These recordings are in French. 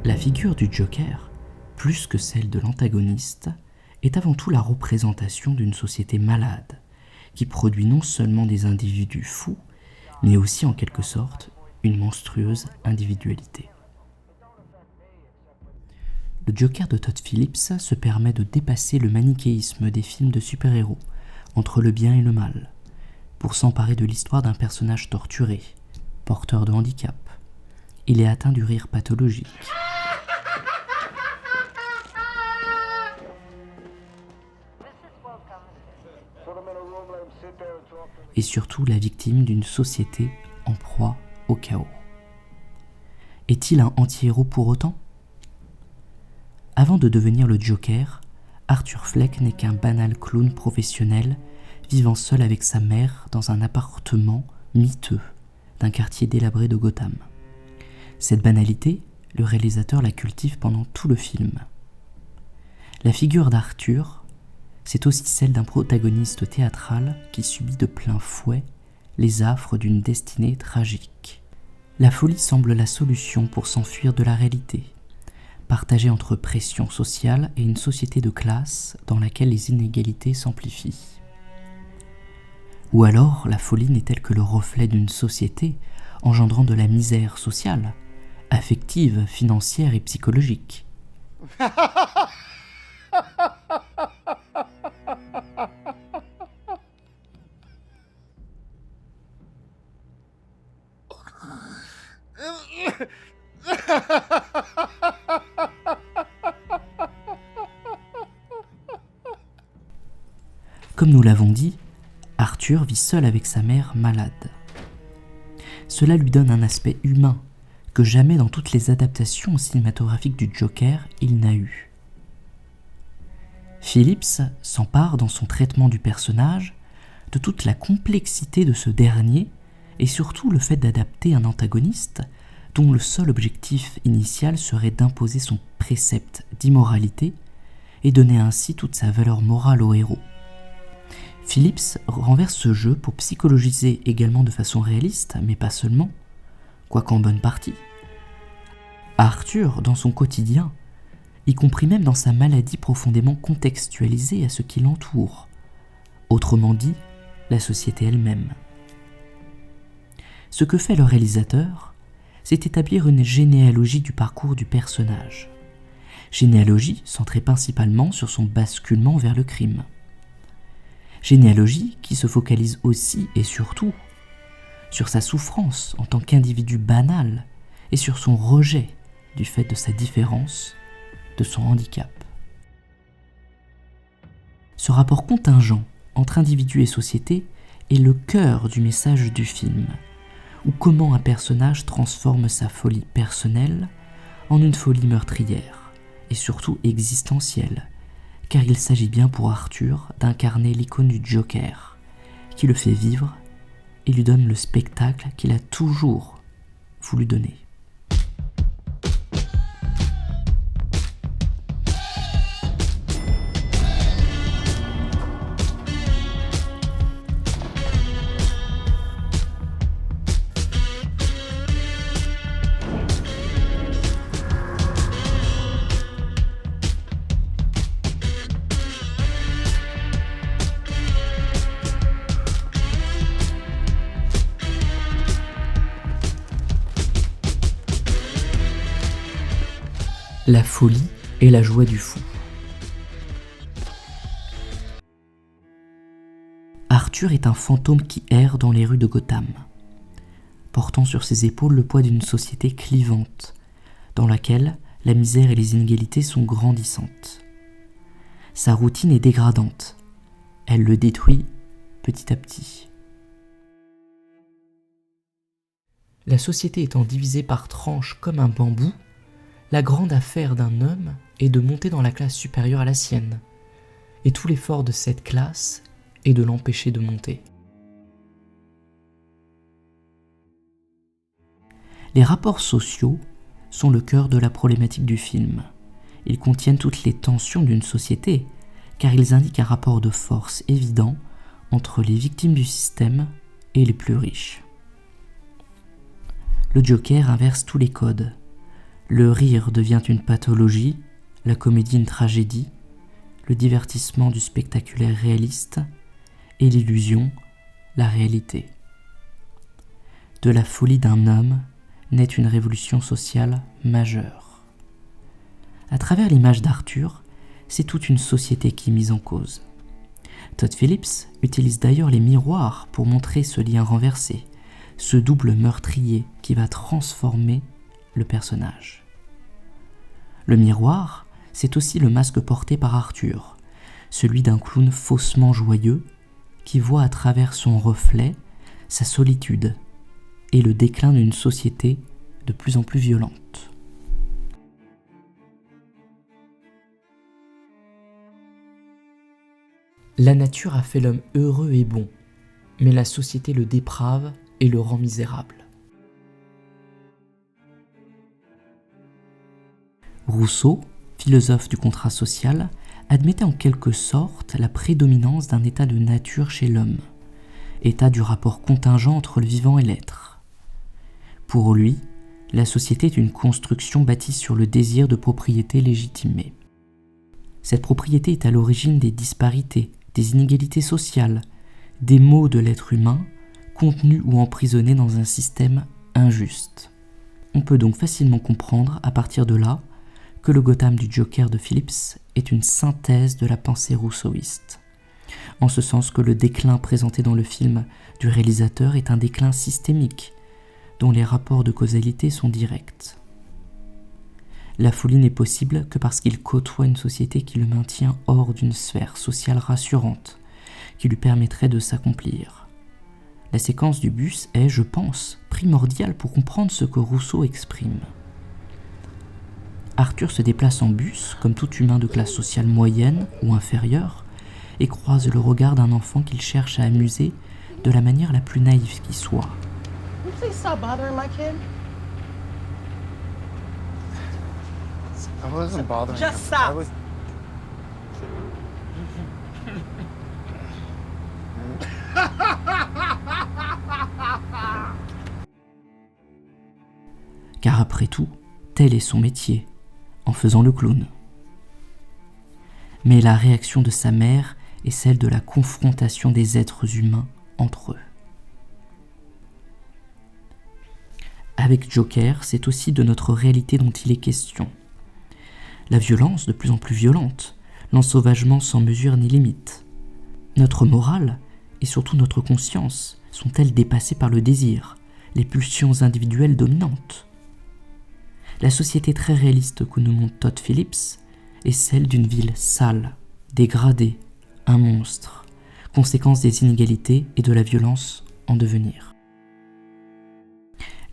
La figure du Joker, plus que celle de l'antagoniste, est avant tout la représentation d'une société malade, qui produit non seulement des individus fous, mais aussi en quelque sorte une monstrueuse individualité. Le Joker de Todd Phillips se permet de dépasser le manichéisme des films de super-héros, entre le bien et le mal, pour s'emparer de l'histoire d'un personnage torturé, porteur de handicap. Il est atteint du rire pathologique. Et surtout la victime d'une société en proie au chaos. Est-il un anti-héros pour autant ? Avant de devenir le Joker, Arthur Fleck n'est qu'un banal clown professionnel vivant seul avec sa mère dans un appartement miteux d'un quartier délabré de Gotham. Cette banalité, le réalisateur la cultive pendant tout le film. La figure d'Arthur, c'est aussi celle d'un protagoniste théâtral qui subit de plein fouet les affres d'une destinée tragique. La folie semble la solution pour s'enfuir de la réalité, partagée entre pression sociale et une société de classe dans laquelle les inégalités s'amplifient. Ou alors, la folie n'est-elle que le reflet d'une société engendrant de la misère sociale, affective, financière et psychologique. Comme nous l'avons dit, Arthur vit seul avec sa mère malade. Cela lui donne un aspect humain que jamais dans toutes les adaptations cinématographiques du Joker il n'a eu. Phillips s'empare dans son traitement du personnage de toute la complexité de ce dernier et surtout le fait d'adapter un antagoniste dont le seul objectif initial serait d'imposer son précepte d'immoralité et donner ainsi toute sa valeur morale au héros. Phillips renverse ce jeu pour psychologiser également de façon réaliste, mais pas seulement, quoiqu'en bonne partie. Arthur, dans son quotidien, y compris même dans sa maladie profondément contextualisée à ce qui l'entoure, autrement dit, la société elle-même. Ce que fait le réalisateur, c'est établir une généalogie du parcours du personnage. Généalogie centrée principalement sur son basculement vers le crime. Généalogie qui se focalise aussi et surtout sur sa souffrance en tant qu'individu banal et sur son rejet du fait de sa différence, de son handicap. Ce rapport contingent entre individu et société est le cœur du message du film, ou comment un personnage transforme sa folie personnelle en une folie meurtrière, et surtout existentielle, car il s'agit bien pour Arthur d'incarner l'icône du Joker, qui le fait vivre et lui donne le spectacle qu'il a toujours voulu donner. La folie et la joie du fou. Arthur est un fantôme qui erre dans les rues de Gotham, portant sur ses épaules le poids d'une société clivante, dans laquelle la misère et les inégalités sont grandissantes. Sa routine est dégradante, elle le détruit petit à petit. La société étant divisée par tranches comme un bambou, la grande affaire d'un homme est de monter dans la classe supérieure à la sienne, et tout l'effort de cette classe est de l'empêcher de monter. Les rapports sociaux sont le cœur de la problématique du film. Ils contiennent toutes les tensions d'une société, car ils indiquent un rapport de force évident entre les victimes du système et les plus riches. Le Joker inverse tous les codes. Le rire devient une pathologie, la comédie une tragédie, le divertissement du spectaculaire réaliste et l'illusion, la réalité. De la folie d'un homme naît une révolution sociale majeure. À travers l'image d'Arthur, c'est toute une société qui est mise en cause. Todd Phillips utilise d'ailleurs les miroirs pour montrer ce lien renversé, ce double meurtrier qui va transformer le personnage. Le miroir, c'est aussi le masque porté par Arthur, celui d'un clown faussement joyeux qui voit à travers son reflet sa solitude et le déclin d'une société de plus en plus violente. La nature a fait l'homme heureux et bon, mais la société le déprave et le rend misérable. Rousseau, philosophe du contrat social, admettait en quelque sorte la prédominance d'un état de nature chez l'homme, état du rapport contingent entre le vivant et l'être. Pour lui, la société est une construction bâtie sur le désir de propriété légitimée. Cette propriété est à l'origine des disparités, des inégalités sociales, des maux de l'être humain, contenus ou emprisonnés dans un système injuste. On peut donc facilement comprendre, à partir de là, que le Gotham du Joker de Phillips est une synthèse de la pensée rousseauiste, en ce sens que le déclin présenté dans le film du réalisateur est un déclin systémique, dont les rapports de causalité sont directs. La folie n'est possible que parce qu'il côtoie une société qui le maintient hors d'une sphère sociale rassurante, qui lui permettrait de s'accomplir. La séquence du bus est, je pense, primordiale pour comprendre ce que Rousseau exprime. Arthur se déplace en bus, comme tout humain de classe sociale moyenne ou inférieure, et croise le regard d'un enfant qu'il cherche à amuser de la manière la plus naïve qui soit. I wasn't bothering him. Just stop. I was... Car après tout, tel est son métier, en faisant le clown. Mais la réaction de sa mère est celle de la confrontation des êtres humains entre eux. Avec Joker, c'est aussi de notre réalité dont il est question. La violence de plus en plus violente, l'ensauvagement sans mesure ni limite. Notre morale, et surtout notre conscience, sont-elles dépassées par le désir, les pulsions individuelles dominantes ? La société très réaliste que nous montre Todd Phillips est celle d'une ville sale, dégradée, un monstre, conséquence des inégalités et de la violence en devenir.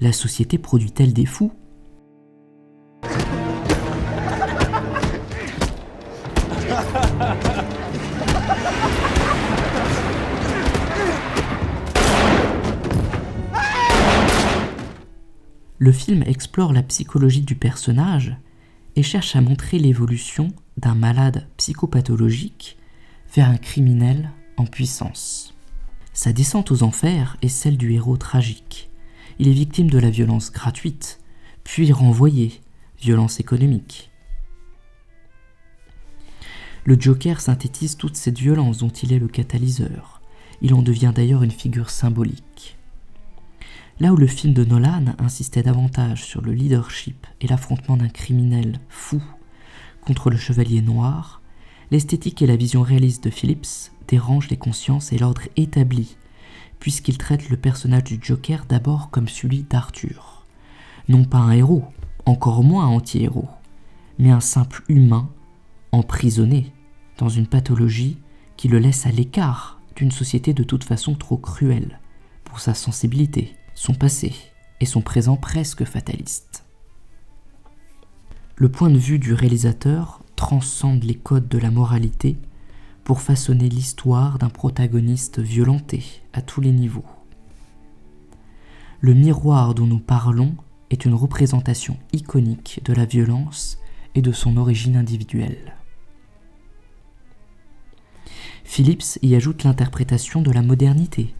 La société produit-elle des fous ? Le film explore la psychologie du personnage et cherche à montrer l'évolution d'un malade psychopathologique vers un criminel en puissance. Sa descente aux enfers est celle du héros tragique. Il est victime de la violence gratuite, puis renvoyé, violence économique. Le Joker synthétise toute cette violence dont il est le catalyseur. Il en devient d'ailleurs une figure symbolique. Là où le film de Nolan insistait davantage sur le leadership et l'affrontement d'un criminel fou contre le chevalier noir, l'esthétique et la vision réaliste de Phillips dérangent les consciences et l'ordre établi, puisqu'il traite le personnage du Joker d'abord comme celui d'Arthur. Non pas un héros, encore moins un anti-héros, mais un simple humain emprisonné dans une pathologie qui le laisse à l'écart d'une société de toute façon trop cruelle pour sa sensibilité, son passé et son présent presque fataliste. Le point de vue du réalisateur transcende les codes de la moralité pour façonner l'histoire d'un protagoniste violenté à tous les niveaux. Le miroir dont nous parlons est une représentation iconique de la violence et de son origine individuelle. Phillips y ajoute l'interprétation de la modernité,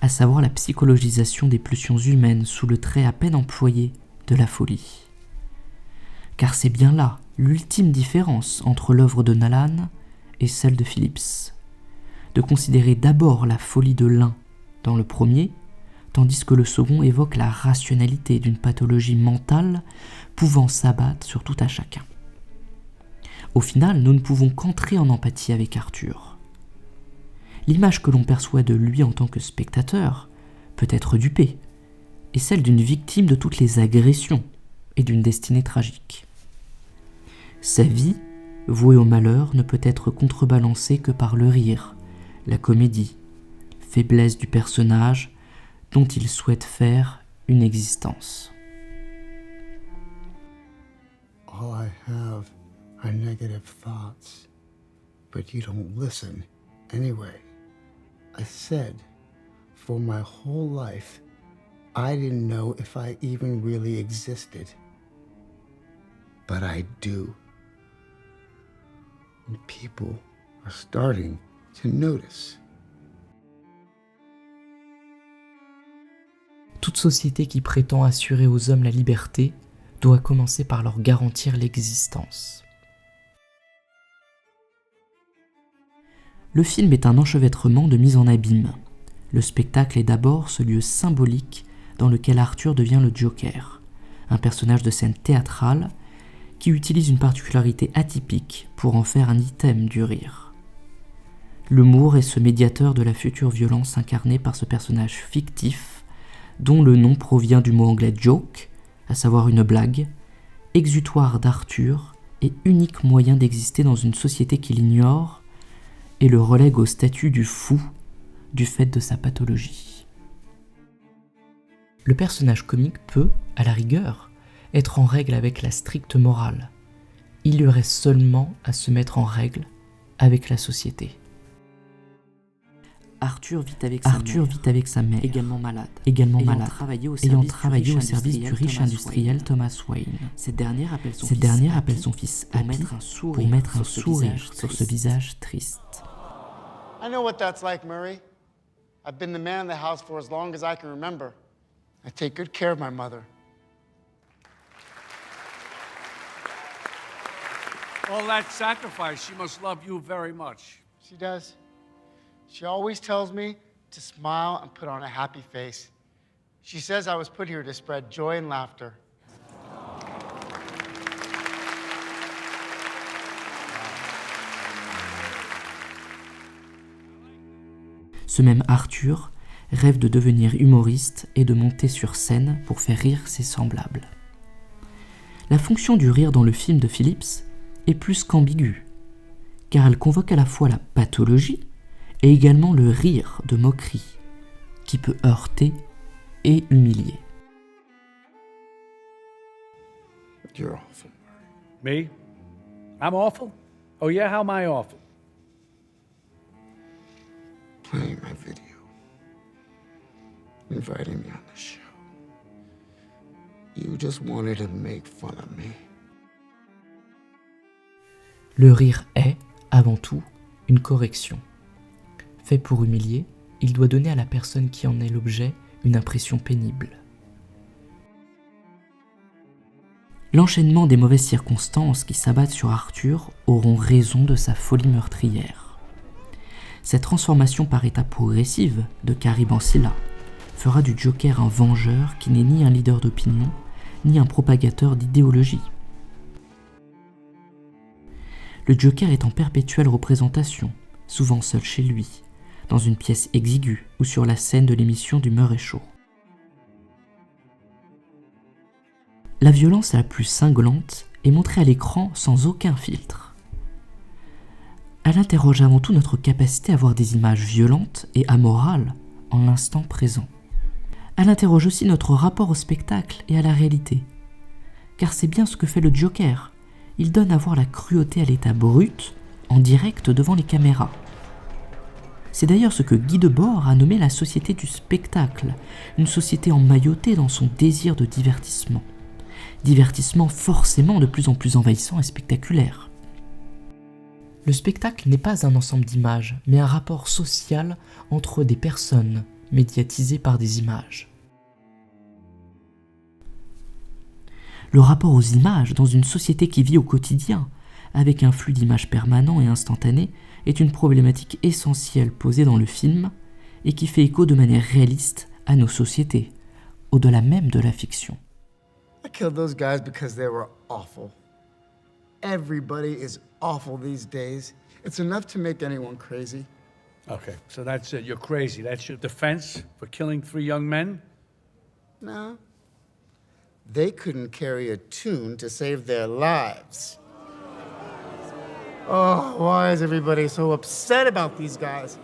à savoir la psychologisation des pulsions humaines sous le trait à peine employé de la folie. car c'est bien là l'ultime différence entre l'œuvre de Nolan et celle de Phillips, de considérer d'abord la folie de l'un dans le premier, tandis que le second évoque la rationalité d'une pathologie mentale pouvant s'abattre sur tout un chacun. Au final, nous ne pouvons qu'entrer en empathie avec Arthur. L'image que l'on perçoit de lui en tant que spectateur peut être dupée, et celle d'une victime de toutes les agressions et d'une destinée tragique. Sa vie, vouée au malheur, ne peut être contrebalancée que par le rire, la comédie, faiblesse du personnage dont il souhaite faire une existence. All I have are negative thoughts, but you don't listen anyway. I said, for my whole life, I didn't know if I even really existed. But I do. And people are starting to notice. Toute société qui prétend assurer aux hommes la liberté doit commencer par leur garantir l'existence. Le film est un enchevêtrement de mise en abîme. Le spectacle est d'abord ce lieu symbolique dans lequel Arthur devient le Joker, un personnage de scène théâtrale qui utilise une particularité atypique pour en faire un item du rire. L'humour est ce médiateur de la future violence incarné par ce personnage fictif dont le nom provient du mot anglais joke, à savoir une blague, exutoire d'Arthur et unique moyen d'exister dans une société qui l'ignore et le relègue au statut du fou du fait de sa pathologie. Le personnage comique peut, à la rigueur, être en règle avec la stricte morale. Il lui reste seulement à se mettre en règle avec la société. Arthur vit avec sa mère, également malade, ayant travaillé au service du riche industriel Thomas Wayne. Cette dernière appelle son fils Happy pour mettre un sourire sur ce visage triste. I know what that's like, Murray. I've been the man in the house for as long as I can remember. I take good care of my mother. All that sacrifice, she must love you very much. She does. She always tells me to smile and put on a happy face. She says I was put here to spread joy and laughter. Ce même Arthur rêve de devenir humoriste et de monter sur scène pour faire rire ses semblables. La fonction du rire dans le film de Phillips est plus qu'ambiguë, car elle convoque à la fois la pathologie et également le rire de moquerie, qui peut heurter et humilier. You're awful. Me? I'm awful? Oh yeah, how am I awful? Playing my video. Inviting me on the show. You just wanted to make fun of me. Le rire est, avant tout, une correction. Fait pour humilier, il doit donner à la personne qui en est l'objet une impression pénible. L'enchaînement des mauvaises circonstances qui s'abattent sur Arthur auront raison de sa folie meurtrière. Cette transformation par étapes progressives de Carrie Bancila fera du Joker un vengeur qui n'est ni un leader d'opinion, ni un propagateur d'idéologie. Le Joker est en perpétuelle représentation, souvent seul chez lui, dans une pièce exiguë ou sur la scène de l'émission du Murray Show. La violence la plus cinglante est montrée à l'écran sans aucun filtre. Elle interroge avant tout notre capacité à voir des images violentes et amorales en l'instant présent. Elle interroge aussi notre rapport au spectacle et à la réalité. Car c'est bien ce que fait le Joker. Il donne à voir la cruauté à l'état brut, en direct devant les caméras. C'est d'ailleurs ce que Guy Debord a nommé la société du spectacle, une société emmaillotée dans son désir de divertissement. Divertissement forcément de plus en plus envahissant et spectaculaire. Le spectacle n'est pas un ensemble d'images, mais un rapport social entre des personnes médiatisées par des images. Le rapport aux images dans une société qui vit au quotidien, avec un flux d'images permanent et instantané, est une problématique essentielle posée dans le film et qui fait écho de manière réaliste à nos sociétés, au-delà même de la fiction. I killed those guys because they were awful. Everybody is awful these days. It's enough to make anyone crazy. Okay, so that's it. You're crazy. That's your defense for killing 3 young men? No. They couldn't carry a tune to save their lives. Oh, why is everybody so upset about these guys?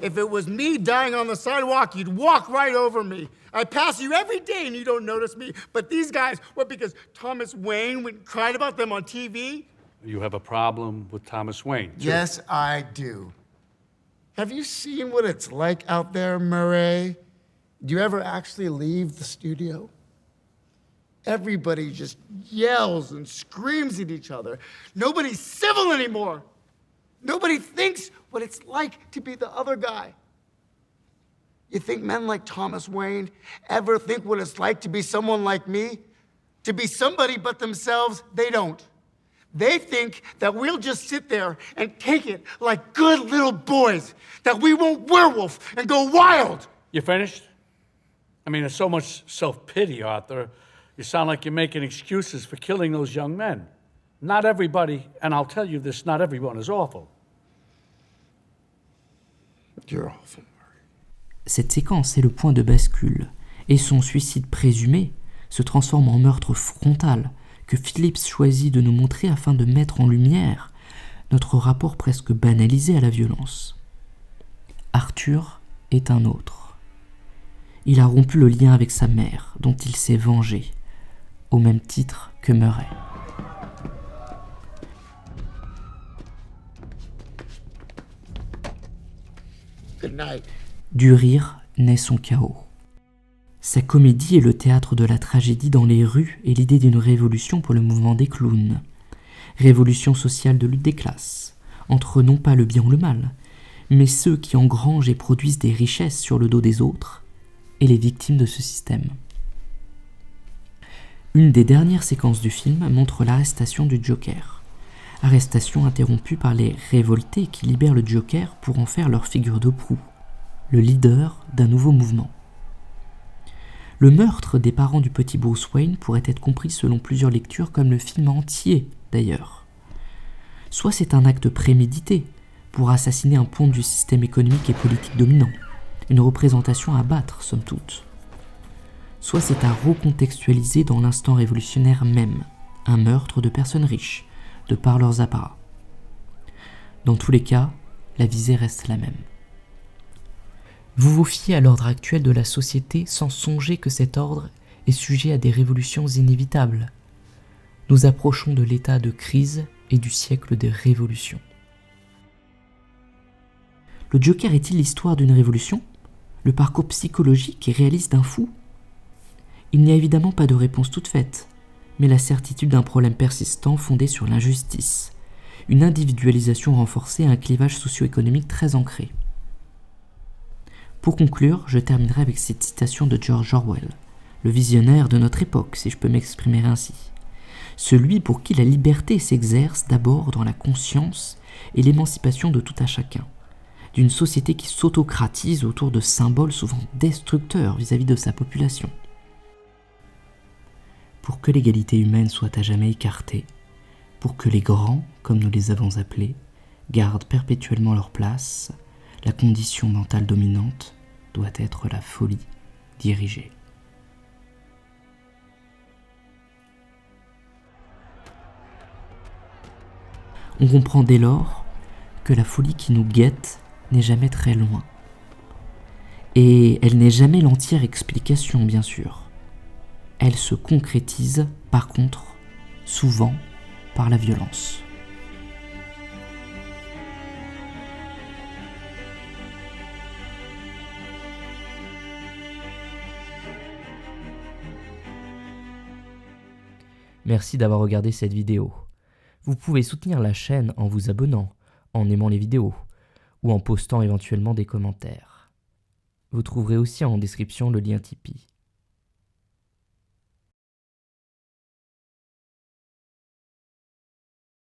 If it was me dying on the sidewalk, you'd walk right over me. I pass you every day and you don't notice me. But these guys, what, because Thomas Wayne cried about them on TV? You have a problem with Thomas Wayne, too. Yes, I do. Have you seen what it's like out there, Murray? Do you ever actually leave the studio? Everybody just yells and screams at each other. Nobody's civil anymore. Nobody thinks what it's like to be the other guy. You think men like Thomas Wayne ever think what it's like to be someone like me? To be somebody but themselves? They don't. They think that we'll just sit there and take it like good little boys, that we won't werewolf and go wild. You finished? I mean, there's so much self-pity, Arthur. You sound like you're making excuses for killing those young men. Not everybody, and I'll tell you this, not everyone is awful. You're awful. Cette séquence est le point de bascule, et son suicide présumé se transforme en meurtre frontal que Phillips choisit de nous montrer afin de mettre en lumière notre rapport presque banalisé à la violence. Arthur est un autre. Il a rompu le lien avec sa mère, dont il s'est vengé, au même titre que Murray. Good night. Du rire naît son chaos. Sa comédie est le théâtre de la tragédie dans les rues et l'idée d'une révolution pour le mouvement des clowns. Révolution sociale de lutte des classes, entre non pas le bien ou le mal, mais ceux qui engrangent et produisent des richesses sur le dos des autres, et les victimes de ce système. Une des dernières séquences du film montre l'arrestation du Joker. Arrestation interrompue par les révoltés qui libèrent le Joker pour en faire leur figure de proue, le leader d'un nouveau mouvement. Le meurtre des parents du petit Bruce Wayne pourrait être compris selon plusieurs lectures comme le film entier d'ailleurs. Soit c'est un acte prémédité pour assassiner un pont du système économique et politique dominant, une représentation à battre somme toute. Soit c'est à recontextualiser dans l'instant révolutionnaire même, un meurtre de personnes riches, de par leurs apparats. Dans tous les cas, la visée reste la même. Vous vous fiez à l'ordre actuel de la société sans songer que cet ordre est sujet à des révolutions inévitables. Nous approchons de l'état de crise et du siècle des révolutions. Le Joker est-il l'histoire d'une révolution ? Le parcours psychologique et réaliste d'un fou ? Il n'y a évidemment pas de réponse toute faite, mais la certitude d'un problème persistant fondé sur l'injustice, une individualisation renforcée et un clivage socio-économique très ancré. Pour conclure, je terminerai avec cette citation de George Orwell, le visionnaire de notre époque, si je peux m'exprimer ainsi. Celui pour qui la liberté s'exerce d'abord dans la conscience et l'émancipation de tout un chacun, d'une société qui s'autocratise autour de symboles souvent destructeurs vis-à-vis de sa population. Pour que l'égalité humaine soit à jamais écartée, pour que les grands, comme nous les avons appelés, gardent perpétuellement leur place, la condition mentale dominante doit être la folie dirigée. On comprend dès lors que la folie qui nous guette n'est jamais très loin. Et elle n'est jamais l'entière explication, bien sûr. Elle se concrétise, par contre, souvent par la violence. Merci d'avoir regardé cette vidéo. Vous pouvez soutenir la chaîne en vous abonnant, en aimant les vidéos, ou en postant éventuellement des commentaires. Vous trouverez aussi en description le lien Tipeee.